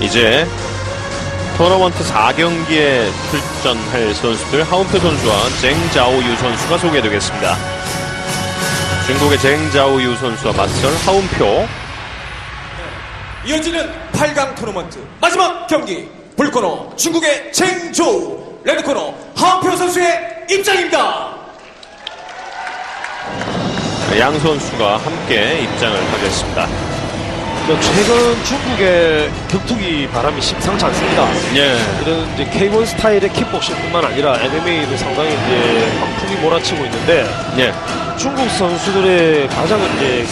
이제 토너먼트 4경기에 출전할 선수들 하운표 선수와 쟁자오유 선수가 소개되겠습니다. 중국의 쟁자오유 선수와 맞설 하운표. 이어지는 8강 토너먼트 마지막 경기, 블코너 중국의 쟁조우, 레드코너 하운표 선수의 입장입니다. 양 선수가 함께 입장을 하겠습니다. 최근 중국의 격투기 바람이 심상치 않습니다. 예. 이런 이제 K1 스타일의 킥복싱뿐만 아니라 MMA도 상당히 이제 광풍이 몰아치고 있는데, 예. 중국 선수들의 가장 이제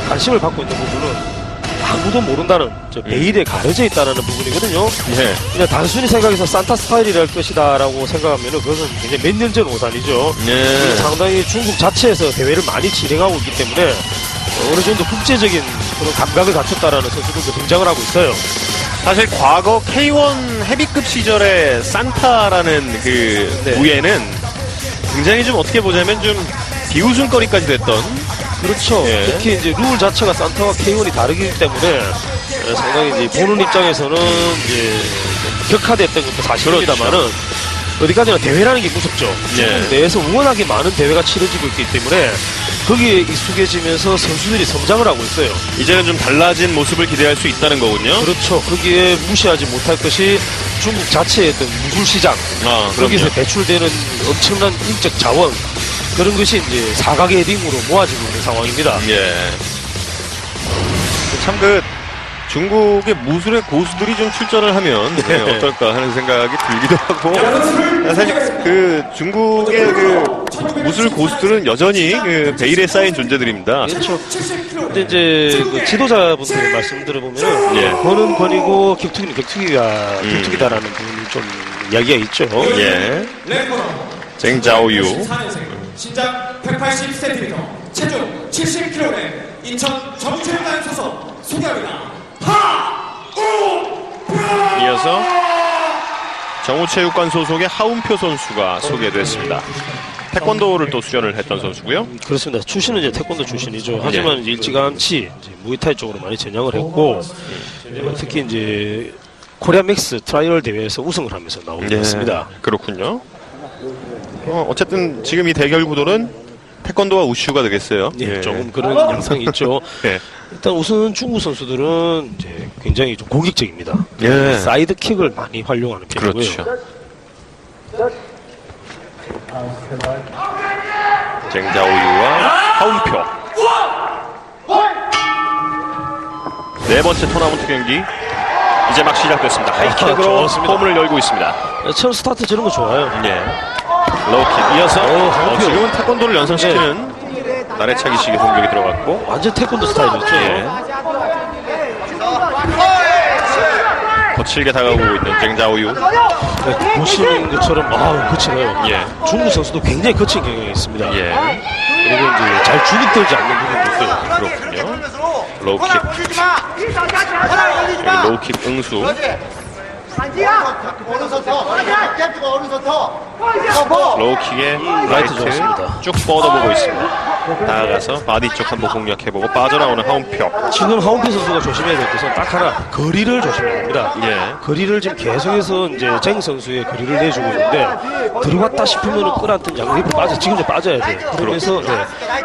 관심을 받고 있는 부분은 아무도 모른다는 베일에 가려져 있다는 부분이거든요. 예. 그냥 단순히 생각해서 산타 스타일이랄 것이다라고 생각하면 그것은 굉장히 몇 년 전 오산이죠. 예. 상당히 중국 자체에서 대회를 많이 진행하고 있기 때문에 어느 정도 국제적인 그런 감각을 갖췄다라는 선수들도 등장을 하고 있어요. 사실 과거 K1 헤비급 시절의 산타라는 그 네. 무예는 굉장히 좀 어떻게 보자면 좀 비웃음거리까지 됐던. 그렇죠. 예. 특히 이제 룰 자체가 산타와 K1이 다르기 때문에 상당히 이제 보는 입장에서는 이제 격화됐던 것도 사실입니다만은 그렇죠. 어디까지나 대회라는 게 무섭죠. 예. 중국 내에서 워낙에 많은 대회가 치러지고 있기 때문에 거기에 익숙해지면서 선수들이 성장을 하고 있어요. 이제는 좀 달라진 모습을 기대할 수 있다는 거군요. 그렇죠. 거기에 무시하지 못할 것이 중국 자체의 어떤 무술시장, 거기서 그럼요. 배출되는 엄청난 인적 자원, 그런 것이 이제 사각의 링으로 모아지고 있는 상황입니다. 예. 참 중국의 무술의 고수들이 좀 출전을 하면 어떨까 하는 생각이 들기도 하고, 사실 중국의 무술 고수들은 여전히 베일에 쌓인 존재들입니다. 그렇죠. 근데 이제 지도자분들 말씀 들어보면 예. 권은 권이고 격투기는 격투기다라는 부분이 좀 이야기가 있죠. 예. 레드코너 쟁자오유. 4년생, 신장 180cm, 체중 70kg, 인천 정체육관 소속 소개합니다. 이어서 정우체육관 소속의 하운표 선수가 소개됐습니다. 태권도를 또 수련을 했던 선수고요. 그렇습니다. 출신은 이제 태권도 출신이죠. 하지만 이제 일찌감치 이제 무에타이 쪽으로 많이 전향을 했고, 특히 이제 코리아 맥스 트라이얼 대회에서 우승을 하면서 나오게 됐습니다. 그렇군요. 어쨌든 지금 이 대결 구도는 태권도와 우슈가 되겠어요. 예, 조금 그런 양상이 있죠. 예. 일단 우선 중국 선수들은 이제 굉장히 좀 공격적입니다. 예. 사이드킥을 많이 활용하는 편이고요. 그렇죠. 쟁자오유와 하운표. 네 번째 토너먼트 경기 이제 막 시작됐습니다. 하이킥으로 좋습니다. 홈을 열고 있습니다. 처음 스타트 저런 거 좋아요. 예. 로우킥 이어서 하운표. 지금은 태권도를 연상시키는 나래차기식의 공격이 들어갔고, 완전 태권도 스타일이었죠. 예. 거칠게 다가오고 있는 쟁자오유. 네, 보시는 것처럼 거칠어요. 예. 중국 선수도 굉장히 거친 경향이 있습니다. 예. 그리고 이제 잘 주눅들지 않는 부분도 있고요. 그렇군요. 로우킥. 여기 로우킥 응수. 로우킥에 라이트 라이트 좋았습니다. 쭉 뻗어보고 있습니다. 다가가서 바디 쪽 한번 공략해보고 빠져나오는 하운표. 지금 하운표 선수가 조심해야 될 것은 딱 하나, 거리를 조심해야 됩니다. 예. 거리를 지금 계속해서 이제 쟁 선수의 거리를 내주고 있는데, 들어갔다 싶으면 끌어안던 양립을 지금 빠져야 돼요. 그러면서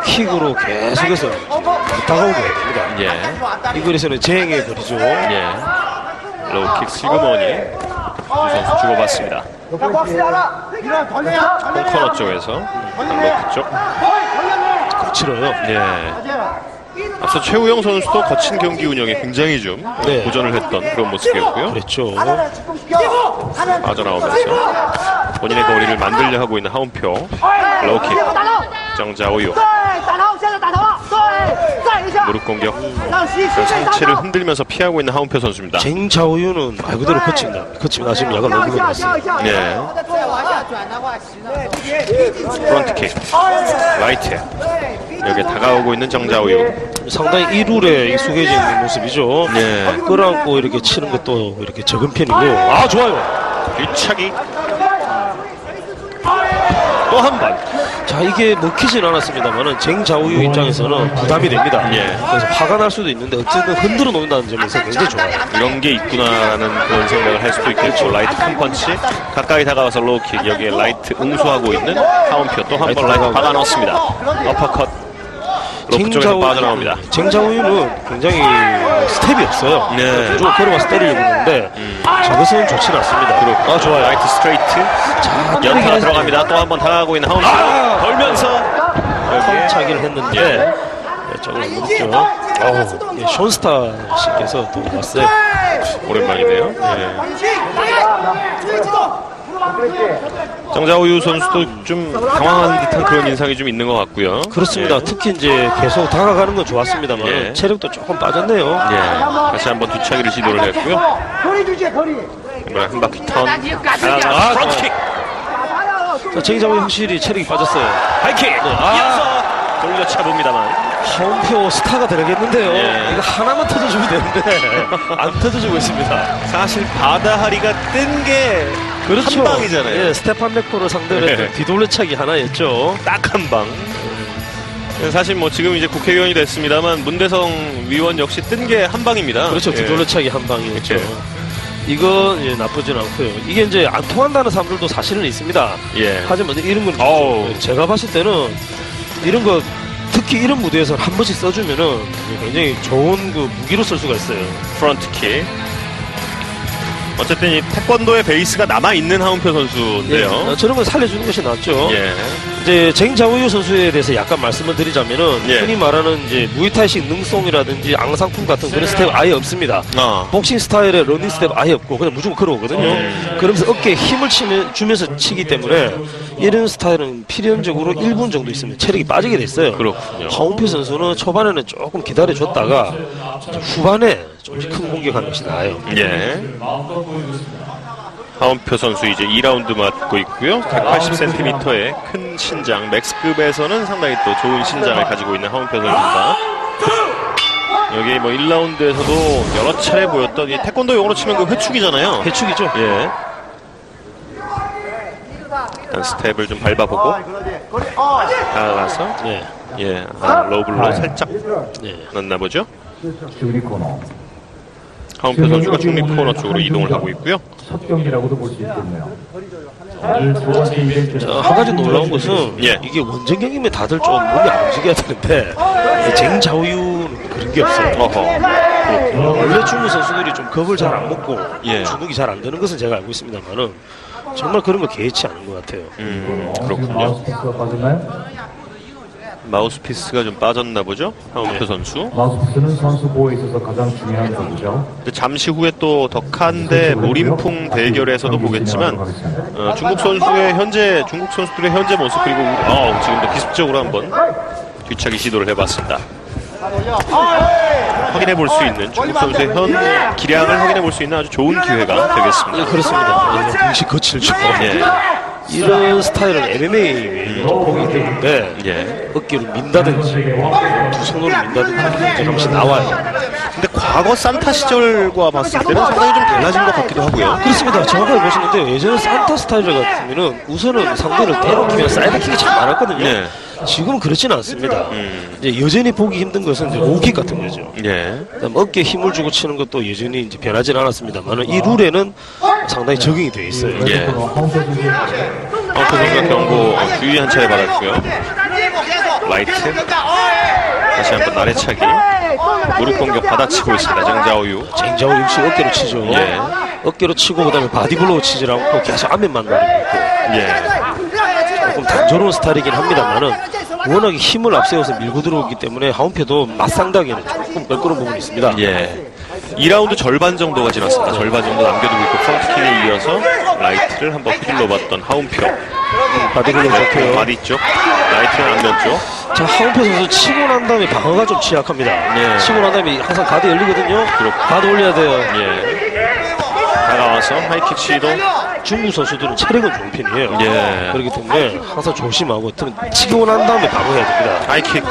킥으로 계속해서 다가오게 해야 됩니다. 예. 이 거리에서는 쟁의 거리죠. 예. 로우킥 슬그머니 두 선수 주고받습니다. 홈코너 쪽에서 로우킥 쪽. 거칠어요. 예. 앞서 최우영 선수도 거친 경기 운영에 굉장히 좀 네. 도전을 했던 그런 모습이었고요. 그랬죠. 빠져나오면서 본인의 거리를 만들려 하고 있는 하운표. 로우킥. 정자오유. 무릎 공격. 상체를 흔들면서 피하고 있는 하운표 선수입니다. 쟁자오유는 말 그대로 거칩니다. 지금 약간 너무 걸렸어요. 예. 프론트킥. 라이트. 여기에 다가오고 있는 정자오유. 상당히 이 룰에 익숙해져 있는 모습이죠. 예. 끌어안고 이렇게 치는 것도 이렇게 적은 편이고. 좋아요. 뒤차기. 또 한 번. 자, 이게 먹히진 않았습니다만은 쟁자우유 입장에서는 부담이 됩니다. 예. 그래서 화가 날 수도 있는데 어쨌든 흔들어 놓는다는 점에서 굉장히 좋아요. 이런 게 있구나라는 그런 생각을 할 수도 있겠죠. 라이트 큰 펀치, 가까이 다가와서 로우킥, 여기에 라이트 응수하고 있는 하운표 또 한 번 라이트 박아 넣습니다. 어퍼컷, 로프 쪽에서 빠져나옵니다. 쟁자우유는 굉장히 스텝이 없어요. 네. 무조건 걸어가서 때리려고 하는데 저것은 좋지는 않습니다. 좋아요. 라이트 스트레이트, 자, 연타가 들어갑니다. 또 한 번 다가가고 있는 하운표, 걸면서 여기에 차기를 했는데 조금 늦죠. 션스타 씨께서 또 왔어요. 오랜만이네요. 정자우유 선수도 좀 당황한 듯한 그런 인상이 좀 있는 것 같고요. 그렇습니다. 특히 이제 계속 다가가는 건 좋았습니다만 예. 체력도 조금 빠졌네요. 다시 한번 뒤차기를 시도를 했고요. 이번엔 한 바퀴 턴, 프론트킥, 자, 쟁자우유 확실히 체력이 빠졌어요. 하이킥, 이어서 돌려차봅니다만 하운표 스타가 되겠는데요. 예. 이거 하나만 터져주면 되는데 안 터져주고 있습니다. 사실 바다하리가 뜬 게 한 방이잖아요. 예, 스테판 맥코를 상대로 네. 했던 뒤돌려차기 하나였죠. 딱 한 방. 사실 뭐 지금 이제 국회의원이 됐습니다만 문대성 위원 역시 뜬 게 한 방입니다. 그렇죠. 예. 뒤돌려차기 한 방이었죠. 예. 이건 예, 나쁘진 않고요. 이게 이제 안 통한다는 사람들도 사실은 있습니다. 예. 하지만 이런 건 어우. 제가 봤을 때는 이런 거 특히 이런 무대에서 한 번씩 써주면은 굉장히 좋은 그 무기로 쓸 수가 있어요. 프론트킥. 어쨌든 이 태권도의 베이스가 남아있는 하운표 선수인데요. 예, 저런 걸 살려주는 것이 낫죠. 예. 이제 쟁자우유 선수에 대해서 약간 말씀을 드리자면은 예. 흔히 말하는 이제 무이타이식 능송이라든지 앙상품 같은 그런 스텝 아예 없습니다. 복싱 스타일의 러닝 스텝 아예 없고 그냥 무조건 걸어오거든요. 그러면서 어깨에 힘을 주면서 치기 때문에 이런 스타일은 필연적으로 1분 정도 있으면 체력이 빠지게 됐어요. 그렇군요. 하운표 선수는 초반에는 조금 기다려줬다가 후반에 좀 큰 공격하는 것이 나아요. 예. 하운표 선수 이제 2라운드 맞고 있고요. 180cm의 큰 신장, 맥스급에서는 상당히 또 좋은 신장을 가지고 있는 하운표 선수입니다. 여기 뭐 1라운드에서도 여러 차례 보였던 이 태권도 용어로 치면 그 회축이잖아요. 해축이죠. 예. 일단 스텝을 좀 밟아보고 다가가서 예. 로블로 살짝 예. 넣나 보죠. 하운표 선수가 중립 코너 쪽으로 이동을 하고 있고요. 첫 경기라고도 볼 수 있겠네요. 오늘 두 번째 이벤트. 한 가지 놀라운 것은 예. 이게 원정 경기면 다들 좀 몸이 안 움직여야 되는데 쟁자우유는 그런 게 없어요. 원래 중국 선수들이 좀 겁을 잘 안 먹고 예. 주눅이 잘 안 드는 것은 제가 알고 있습니다만은 정말 그런 거 개의치 않은 것 같아요. 그렇군요. 마우스피스가 빠졌나요? 마우스피스가 좀 빠졌나 보죠. 하운표 선수. 마우스피스는 선수 보호에 있어서 가장 중요한 거죠. 근데 잠시 후에 또 덕한 대 노린풍 대결에서도 보겠지만 중국 선수들의 현재 모습 그리고 지금도 기습적으로 한번 뒤차기 시도를 해봤습니다. 확인해 볼 수 있는 중국 선수의 현 기량을 확인해 볼 수 있는 아주 좋은 기회가 되겠습니다. 그렇습니다. 동시 거칠죠. 예. 이런 스타일은 MMA 좀 보기 때문에 예. 어깨로 민다든지 두 손으로 민다든지 이런 것이 나와요. 근데 과거 산타 시절과 봤을 때는 상당히 좀 달라진 것 같기도 하고요. 그렇습니다. 정확하게 보시는데요. 예전에 산타 스타일 같으면은 우선은 상대를 때려키면 사이드킥이 참 많았거든요. 예. 지금은 그렇지는 않습니다. 이제 여전히 보기 힘든 것은 이제 로우킥 같은 거죠. 예. 그다음 어깨에 힘을 주고 치는 것도 여전히 이제 변하지는 않았습니다만 이 룰에는 상당히 적용이 되어 있어요. 예. 하운드 선수 하운표 선수가 경고 주의 한 차례 받았고요. 라이트. 다시 한번 나래차기. 무릎 공격 받아치고 있습니다. 정자오유. 쟁자우 역시 어깨로 치죠. 예. 어깨로 치고 그다음에 바디블로우 치지 않고 계속 앞면만 노리고 있고 예. 조금 단조로운 스타일이긴 합니다만은 워낙에 힘을 앞세워서 밀고 들어오기 때문에 하운표도 맞상당에는 조금 껄끄러운 부분이 있습니다. 예. 2라운드 절반 정도가 지났습니다. 절반 정도 남겨두고 있고 프론트킥에 이어서 라이트를 한번 휘둘러봤던 하운표. 바디블로우 좋고요. 바디 쪽, 라이트는 앞면 쪽. 자, 하운표 선수 치고 난 다음에 방어가 좀 취약합니다. 예. 치고 난 다음에 항상 가드 열리거든요. 가드 올려야 돼요. 예. 다가와서 하이킥 시도. 중국 선수들은 체력은 좋은 편이에요. 예. 그렇기 때문에 항상 조심하고 치고 난 다음에 방어해야 됩니다. 하이킥,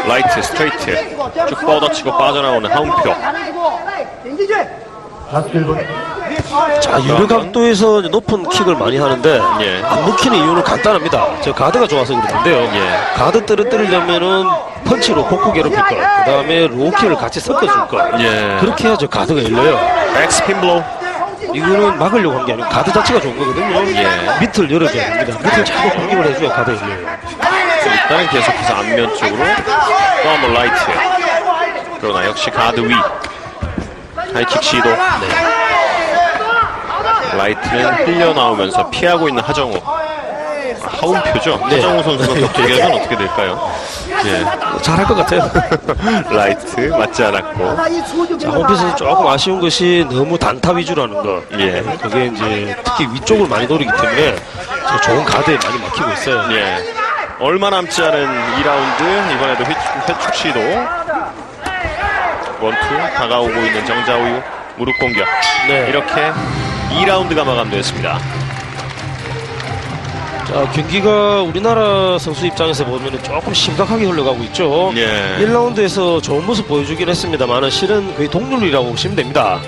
라이트, 스트레이트. 쭉 뻗어치고 빠져나오는 하운표. 라스트 1분. 자, 여러 각도에서 높은 킥을 많이 하는데 예. 안 먹히는 이유는 간단합니다. 저 가드가 좋아서 그러는데요. 예. 가드 떨어뜨리려면은 펀치로 복부 괴롭힐 것, 그 다음에 로우킥을 같이 섞어줄 것. 예. 그렇게 해야죠 가드가 열려요. 백스핀 블로우. 이거는 막으려고 한 게 아니고 가드 자체가 좋은 거거든요. 예. 밑을 열어줘야 됩니다. 밑을 자꾸 공격을 해줘야 가드가 열려요. 일단은 계속해서 앞면 쪽으로 또 한번 라이트. 그러나 역시 가드 위. 하이킥 시도. 라이트는 흘려나오면서 피하고 있는 하정우. 하운표죠? 네. 하정우 선수가 또 대결은 어떻게 될까요? 예. 잘할 것 같아요. 라이트 맞지 않았고. 자, 홈페이지에서 조금 아쉬운 것이 너무 단타 위주로 하는 것. 예. 그게 이제 특히 위쪽을 많이 노리기 때문에 저 좋은 가드에 많이 막히고 있어요. 예. 얼마 남지 않은 2라운드. 이번에도 회축 시도. 원투 다가오고 있는 정자우유 무릎 공격. 네. 이렇게 2라운드가 마감되었습니다. 자, 경기가 우리나라 선수 입장에서 보면 조금 심각하게 흘러가고 있죠. 예. 1라운드에서 좋은 모습 보여주긴 했습니다만 실은 거의 동률이라고 보시면 됩니다.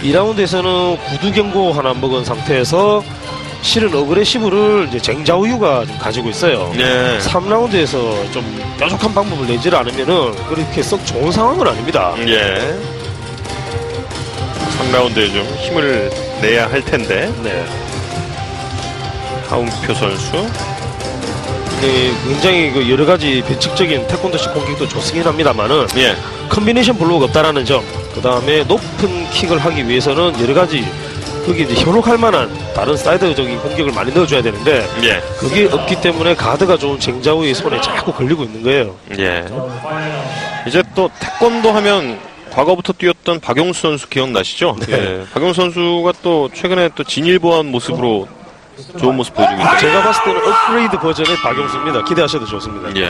2라운드에서는 구두 경고 하나 먹은 상태에서 실은 어그레시브를 이제 쟁자우유가 좀 가지고 있어요. 예. 3라운드에서 좀 뾰족한 방법을 내지를 않으면은 그렇게 썩 좋은 상황은 아닙니다. 예. 3라운드에 좀 힘을 내야 할 텐데. 네. 하운표 선수. 네, 굉장히 그 여러 가지 변칙적인 태권도식 공격도 좋긴 합니다만은 예. 컨비네이션 블로우가 없다라는 점, 그 다음에 높은 킥을 하기 위해서는 여러 가지 거기 이제 현혹할 만한 다른 사이드적인 공격을 많이 넣어줘야 되는데 예. 그게 없기 때문에 가드가 좋은 쟁자우의 손에 자꾸 걸리고 있는 거예요. 예. 이제 또 태권도 하면 과거부터 뛰었던 박용수 선수 기억나시죠? 네. 예. 박용수 선수가 또 최근에 또 진일보한 모습으로 좋은 모습 보여주고 있죠. 제가 봤을 때는 업그레이드 버전의 박용수입니다. 기대하셔도 좋습니다. 예.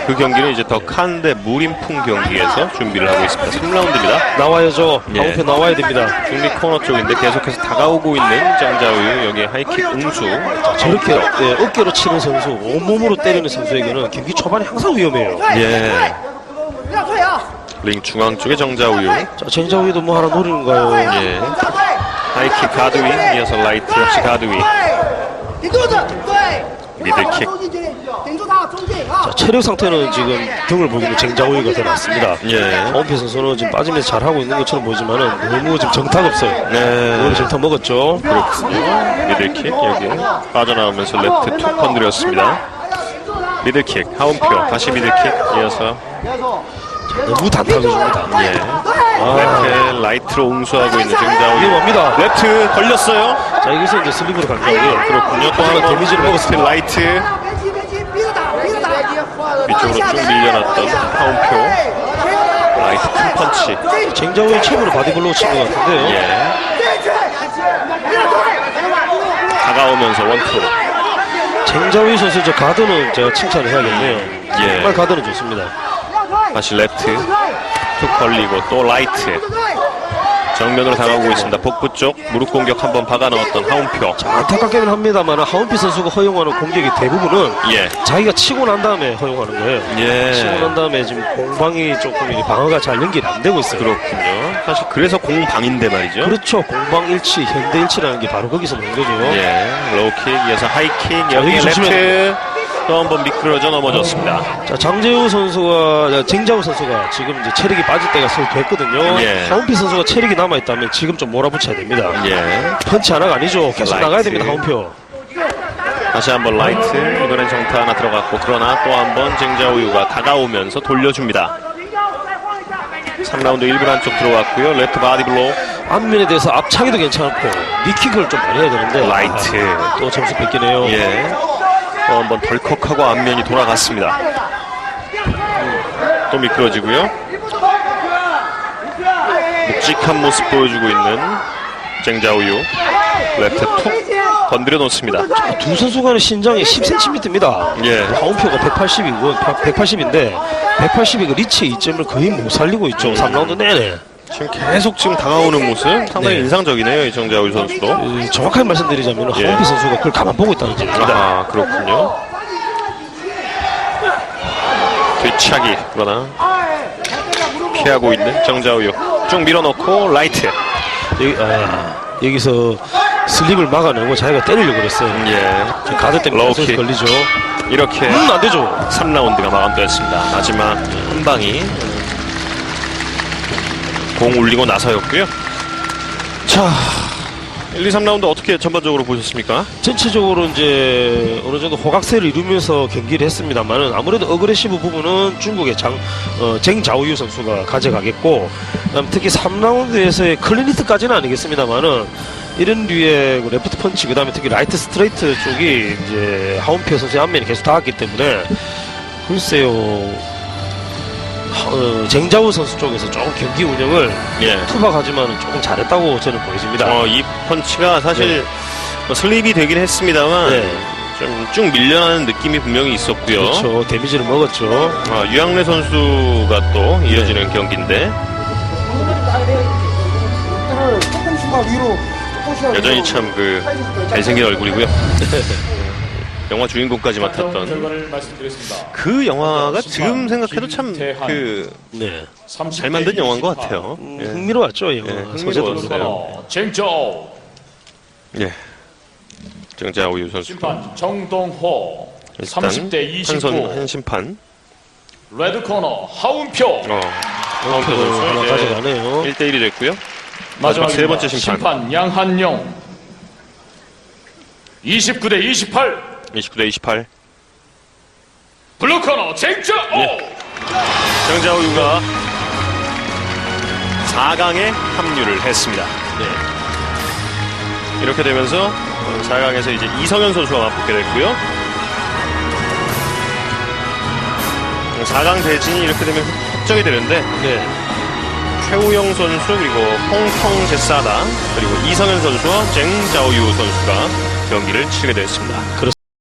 그 경기는 이제 더 칸데 무림풍 경기에서 준비를 하고 있습니다. 3라운드입니다. 나와야죠. 예. 하운표 나와야 됩니다. 중립 코너 쪽인데 계속해서 다가오고 있는 정자우유. 여기 하이킥 응수. 저렇게 어깨로 치는 선수, 온몸으로 때리는 선수에게는 경기 초반에 항상 위험해요. 예. 링 중앙 쪽에 정자우유. 자, 쟁자우이도 뭐 하나 노리는가요? 예. 하이킥 가드 위. 이어서 라이트 역시 가드 위. 미들킥. 자, 체력 상태는 지금 등을 보기는 쟁자우이가 더 낫습니다. 예. 하운표 선수는 지금 빠지면서 잘하고 있는 것처럼 보이지만은 너무 지금 정타가 없어요. 네. 오늘 정타 먹었죠. 그렇군요. 미들킥 여기 빠져나오면서 레프트 툭 건드렸습니다. 미들킥 하운표 다시 미들킥 이어서 너무 단타를 줍니다. 예. 레프트 라이트로 응수하고 있는 정자우. 위험합니다. 레프트 걸렸어요. 자, 여기서 이제 슬립으로 간 거고요. 그렇군요. 또 하나 데미지를 먹었습니다. 라이트 위쪽으로 쭉 밀려났던 하운표. 라이트 큰 펀치. 쟁자우의 최고로 바디블로우 친 것 같은데요. 예. 다가오면서 원투. 쟁자우이 선수 저 가드는 제가 칭찬을 해야겠네요. 예. 정말 가드는 좋습니다. 다시 레프트 툭 걸리고 또 라이트 정면으로 다가오고 있습니다. 복부 쪽 무릎 공격 한번 박아 넣었던 하운표. 자, 안타깝게는 합니다만 하운피 선수가 허용하는 공격의 대부분은 예. 자기가 치고 난 다음에 허용하는 거예요. 예. 치고 난 다음에 지금 공방이 조금 방어가 잘 연결이 안 되고 있어요. 그렇군요. 사실 그래서 공방인데 말이죠. 그렇죠. 공방일치, 현대일치라는 게 바로 거기서 나온 거죠. 예. 로우킥 이어서 하이킥 여기 여기 조심해야 레프트 또 한 번 미끄러져 넘어졌습니다. 자, 장재우 선수가, 쟁자우 선수가 지금 이제 체력이 빠질 때가 슬 됐거든요. 예. 하운피 선수가 체력이 남아있다면 지금 좀 몰아붙여야 됩니다. 예. 펀치 하나가 아니죠. 계속 라이트. 나가야 됩니다, 하운표. 다시 한번 라이트 이번엔 정타 하나 들어갔고 그러나 또 한 번 쟁자우유가 다가오면서 돌려줍니다. 3라운드 1분 안쪽 들어왔고요. 레프트 바디블로우. 앞면에 대해서 앞차기도 괜찮고 니킥을 좀 많이 해야 되는데 라이트. 또 점수 뺏기네요. 예. 또 한 번 덜컥하고 앞면이 돌아갔습니다. 또 미끄러지고요. 묵직한 모습 보여주고 있는 쟁자우유. 레프트 툭 건드려 놓습니다. 두 선수 간의 신장이 10cm입니다. 예. 하운표가 180인데 180이 그 리치의 이점을 거의 못 살리고 있죠. 3라운드 내내. 지금 계속 지금 다가오는 모습 상당히 네. 인상적이네요. 이 정자우유 선수도. 정확하게 말씀드리자면 예. 하운표 선수가 그걸 가만 보고 있다는 점입니다. 아, 그렇군요. 뒤차기 그러나 피하고 있는 정자우유. 쭉 밀어넣고 라이트. 여기서 슬립을 막아내고 자기가 때리려고 그랬어요. 예. 가드 때문에 로우킥. 선수 걸리죠. 이렇게 안 되죠. 3라운드가 마감됐습니다. 마지막 한 방이 공 울리고 나서였고요. 자, 1, 2, 3라운드 어떻게 전반적으로 보셨습니까? 전체적으로 이제 어느 정도 호각세를 이루면서 경기를 했습니다만은 아무래도 어그레시브 부분은 중국의 쟁자오유 선수가 가져가겠고, 그다음 특히 3라운드에서의 클린히트까지는 아니겠습니다만은 이런 류의 레프트 펀치, 그다음에 특히 라이트 스트레이트 쪽이 이제 하운피어 선수의 앞면이 계속 닿았기 때문에 글쎄요. 쟁자오 선수 쪽에서 조금 경기 운영을 투박하지만 조금 잘했다고 저는 보여집니다. 이 펀치가 사실 슬립이 되긴 했습니다만 좀 쭉 밀려나는 느낌이 분명히 있었고요. 그렇죠. 데미지를 먹었죠. 유양래 선수가 또 이어지는 경기인데 여전히 참 그 잘생긴 얼굴이고요. 영화 주인공까지 맡았던 결과를 말씀드렸습니다. 그 영화가 지금 생각해도 참 잘 만든 영화인 것 같아요. 흥미로웠죠, 이 영화. 소재도 흥미로웠어요. 쟁조 예. 정자오유 선수. 심판 정동호 일단 30대 29 한 심판. 레드 코너 하운표 하운표 선수 하나 이제 가져가네요. 1대1이 됐고요. 마지막 세 번째 심판. 양한용 29대 28 29대 28. 블루 코너 쟁조 정자오유가 4강에 합류를 했습니다. 이렇게 되면서 4강에서 이제 이성현 선수가 맞붙게 됐고요. 4강 대진이 이렇게 되면 확정이 되는데 최우영 선수 그리고 홍통 제사다 그리고 이성현 선수와 쟁자오유 선수가 경기를 치르게 됐습니다. 그렇습니다.